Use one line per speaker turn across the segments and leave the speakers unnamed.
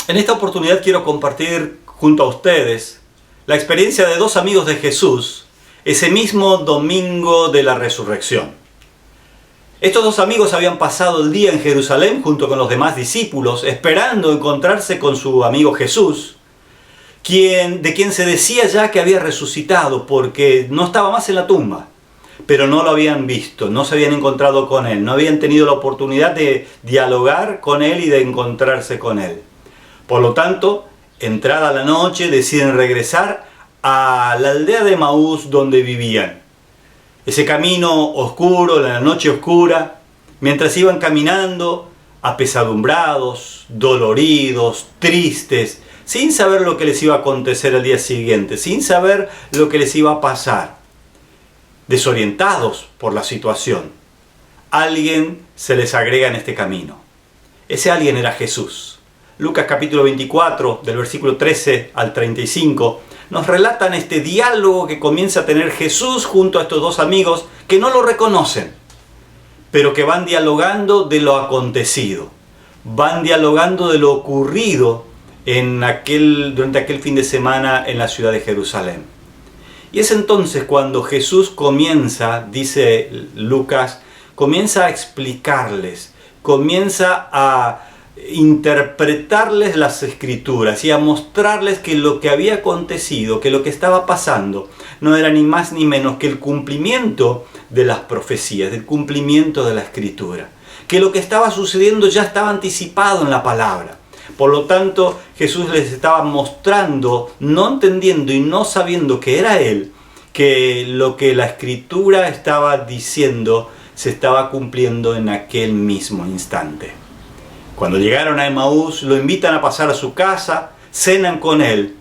En esta oportunidad quiero compartir junto a ustedes la experiencia de dos amigos de Jesús ese mismo domingo de la resurrección. Estos dos amigos habían pasado el día en Jerusalén junto con los demás discípulos, esperando encontrarse con su amigo Jesús, de quien se decía ya que había resucitado porque no estaba más en la tumba, pero no lo habían visto, no se habían encontrado con él, no habían tenido la oportunidad de dialogar con él y de encontrarse con él. Por lo tanto, entrada la noche, deciden regresar a la aldea de Emaús donde vivían. Ese camino oscuro, la noche oscura, mientras iban caminando, apesadumbrados, doloridos, tristes, sin saber lo que les iba a acontecer al día siguiente, sin saber lo que les iba a pasar, desorientados por la situación. Alguien se les agrega en este camino. Ese alguien era Jesús. Lucas capítulo 24, del versículo 13 al 35, nos relatan este diálogo que comienza a tener Jesús junto a estos dos amigos que no lo reconocen, pero que van dialogando de lo acontecido, van dialogando de lo ocurrido durante aquel fin de semana en la ciudad de Jerusalén. Y es entonces cuando Jesús comienza, dice Lucas, comienza a explicarles, comienza a interpretarles las escrituras y a mostrarles que lo que había acontecido, que lo que estaba pasando, no era ni más ni menos que el cumplimiento de las profecías, del cumplimiento de la escritura, que lo que estaba sucediendo ya estaba anticipado en la palabra. Por lo tanto, Jesús les estaba mostrando, no entendiendo y no sabiendo que era Él, que lo que la escritura estaba diciendo se estaba cumpliendo en aquel mismo instante. Cuando llegaron a Emaús, lo invitan a pasar a su casa, cenan con él.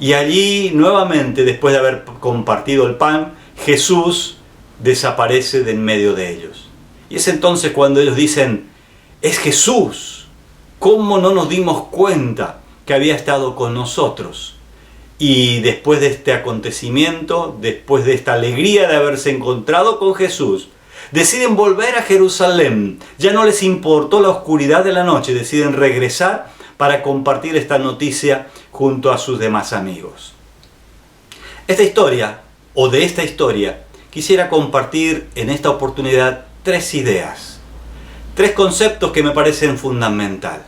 Y allí, nuevamente, después de haber compartido el pan, Jesús desaparece de en medio de ellos. Y es entonces cuando ellos dicen, es Jesús. ¿Cómo no nos dimos cuenta que había estado con nosotros? Y después de este acontecimiento, después de esta alegría de haberse encontrado con Jesús, deciden volver a Jerusalén. Ya no les importó la oscuridad de la noche, deciden regresar para compartir esta noticia junto a sus demás amigos. De esta historia, quisiera compartir en esta oportunidad tres ideas, tres conceptos que me parecen fundamental.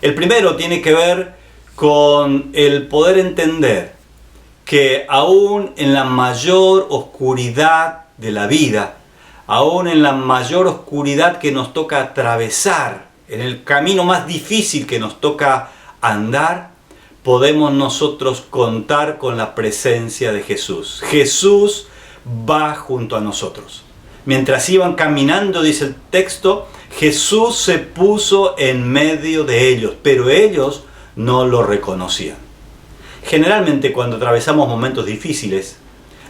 El primero tiene que ver con el poder entender que aún en la mayor oscuridad de la vida, aún en la mayor oscuridad que nos toca atravesar, en el camino más difícil que nos toca andar, podemos nosotros contar con la presencia de Jesús. Jesús va junto a nosotros. Mientras iban caminando, dice el texto, Jesús se puso en medio de ellos, pero ellos no lo reconocían. Generalmente cuando atravesamos momentos difíciles,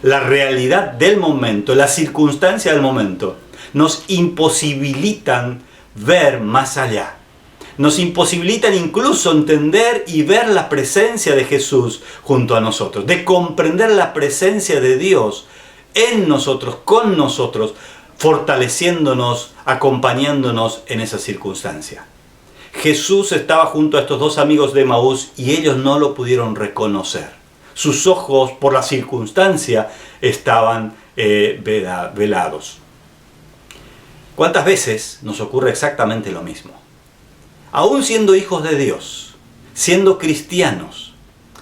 la realidad del momento, la circunstancia del momento, nos imposibilitan ver más allá. Nos imposibilitan incluso entender y ver la presencia de Jesús junto a nosotros, de comprender la presencia de Dios en nosotros, con nosotros, fortaleciéndonos, acompañándonos en esa circunstancia. Jesús estaba junto a estos dos amigos de Emaús y ellos no lo pudieron reconocer. Sus ojos, por la circunstancia, estaban velados. ¿Cuántas veces nos ocurre exactamente lo mismo? Aún siendo hijos de Dios, siendo cristianos,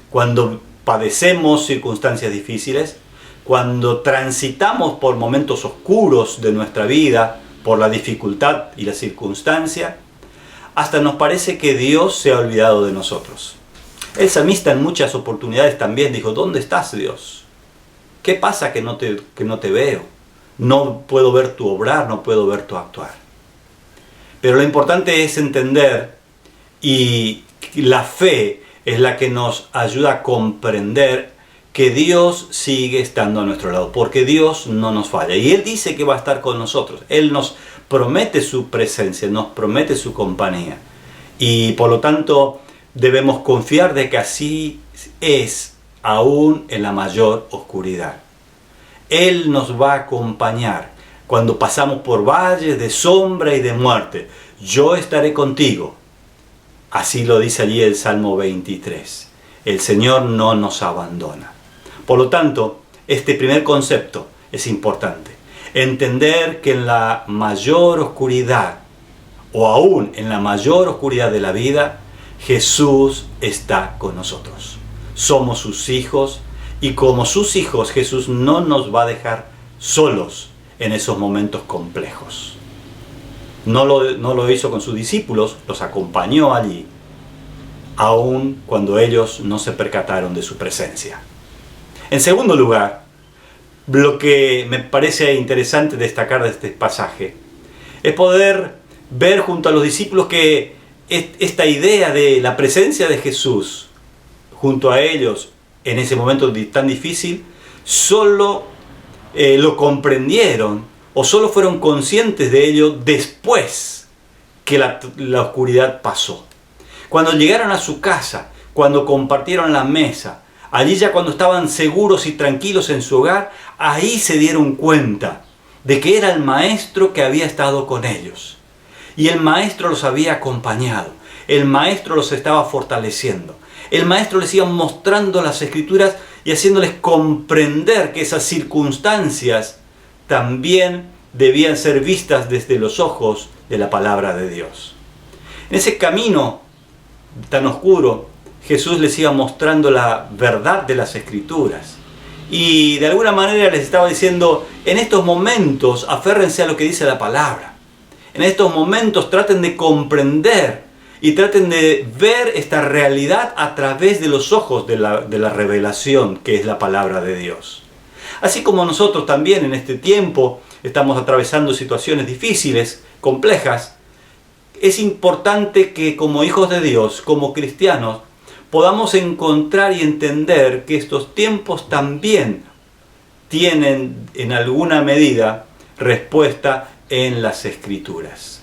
cuando padecemos circunstancias difíciles, cuando transitamos por momentos oscuros de nuestra vida, por la dificultad y la circunstancia, hasta nos parece que Dios se ha olvidado de nosotros. El salmista en muchas oportunidades también dijo, ¿dónde estás, Dios? ¿Qué pasa que no te veo? No puedo ver tu obrar, no puedo ver tu actuar. Pero lo importante es entender, y la fe es la que nos ayuda a comprender que Dios sigue estando a nuestro lado, porque Dios no nos falla. Y Él dice que va a estar con nosotros. Él nos promete su presencia, nos promete su compañía. Y por lo tanto debemos confiar de que así es aún en la mayor oscuridad. Él nos va a acompañar cuando pasamos por valles de sombra y de muerte. Yo estaré contigo Así lo dice allí el Salmo 23. El Señor no nos abandona. Por lo tanto, este primer concepto es importante. Entender que en la mayor oscuridad, o aún en la mayor oscuridad de la vida, Jesús está con nosotros. Somos sus hijos y como sus hijos Jesús no nos va a dejar solos en esos momentos complejos. No lo hizo con sus discípulos, los acompañó allí, aun cuando ellos no se percataron de su presencia. En segundo lugar, lo que me parece interesante destacar de este pasaje es poder ver junto a los discípulos que esta idea de la presencia de Jesús junto a ellos en ese momento tan difícil, solo lo comprendieron o solo fueron conscientes de ello después que la oscuridad pasó. Cuando llegaron a su casa, cuando compartieron la mesa, allí ya cuando estaban seguros y tranquilos en su hogar, ahí se dieron cuenta de que era el Maestro que había estado con ellos. Y el Maestro los había acompañado, el Maestro los estaba fortaleciendo. El Maestro les iba mostrando las Escrituras y haciéndoles comprender que esas circunstancias también debían ser vistas desde los ojos de la palabra de Dios. En ese camino tan oscuro, Jesús les iba mostrando la verdad de las Escrituras. Y de alguna manera les estaba diciendo, en estos momentos aférrense a lo que dice la palabra. En estos momentos traten de comprender y traten de ver esta realidad a través de los ojos de la revelación que es la palabra de Dios. Así como nosotros también en este tiempo estamos atravesando situaciones difíciles, complejas, es importante que como hijos de Dios, como cristianos, podamos encontrar y entender que estos tiempos también tienen en alguna medida respuesta en las Escrituras.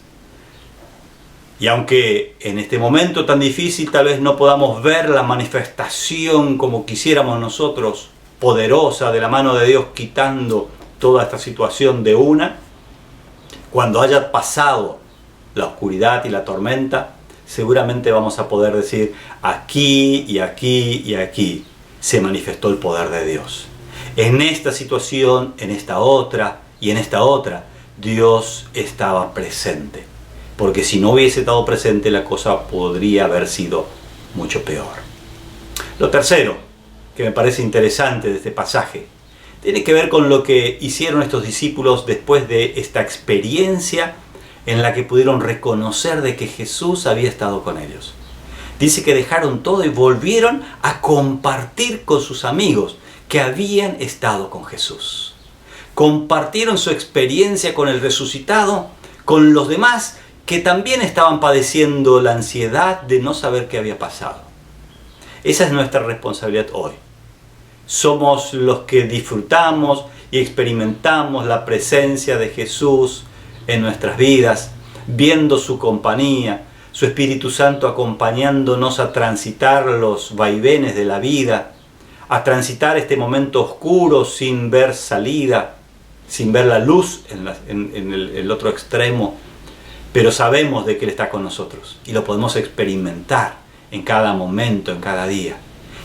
Y aunque en este momento tan difícil tal vez no podamos ver la manifestación como quisiéramos nosotros, poderosa de la mano de Dios quitando toda esta situación de una, cuando haya pasado la oscuridad y la tormenta, seguramente vamos a poder decir, aquí y aquí y aquí se manifestó el poder de Dios. En esta situación, en esta otra y en esta otra, Dios estaba presente. Porque si no hubiese estado presente, la cosa podría haber sido mucho peor. Lo tercero, que me parece interesante de este pasaje, tiene que ver con lo que hicieron estos discípulos después de esta experiencia en la que pudieron reconocer de que Jesús había estado con ellos. Dice que dejaron todo y volvieron a compartir con sus amigos que habían estado con Jesús. Compartieron su experiencia con el resucitado, con los demás que también estaban padeciendo la ansiedad de no saber qué había pasado. Esa es nuestra responsabilidad hoy. Somos los que disfrutamos y experimentamos la presencia de Jesús en nuestras vidas, viendo su compañía, su Espíritu Santo acompañándonos a transitar los vaivenes de la vida, a transitar este momento oscuro sin ver salida, sin ver la luz en el otro extremo, pero sabemos de que Él está con nosotros y lo podemos experimentar en cada momento, en cada día.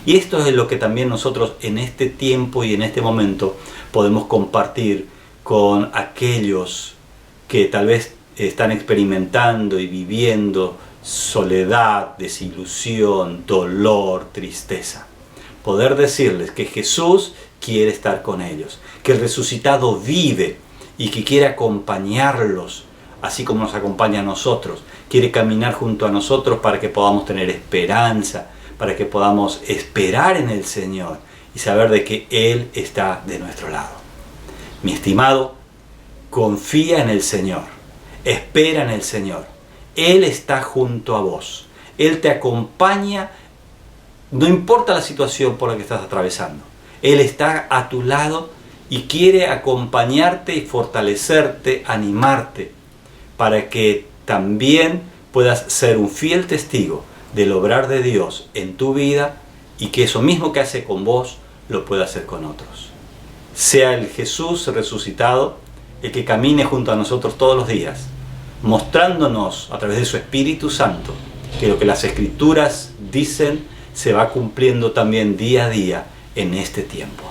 Y esto es lo que también nosotros en este tiempo y en este momento podemos compartir con aquellos que tal vez están experimentando y viviendo soledad, desilusión, dolor, tristeza. Poder decirles que Jesús quiere estar con ellos, que el resucitado vive y que quiere acompañarlos, así como nos acompaña a nosotros. Quiere caminar junto a nosotros para que podamos tener esperanza, para que podamos esperar en el Señor y saber de que Él está de nuestro lado. Mi estimado, confía en el Señor, espera en el Señor. Él está junto a vos, Él te acompaña, no importa la situación por la que estás atravesando. Él está a tu lado y quiere acompañarte y fortalecerte, animarte, para que también puedas ser un fiel testigo del obrar de Dios en tu vida y que eso mismo que hace con vos lo pueda hacer con otros. Sea el Jesús resucitado el que camine junto a nosotros todos los días, mostrándonos a través de su Espíritu Santo que lo que las Escrituras dicen se va cumpliendo también día a día en este tiempo.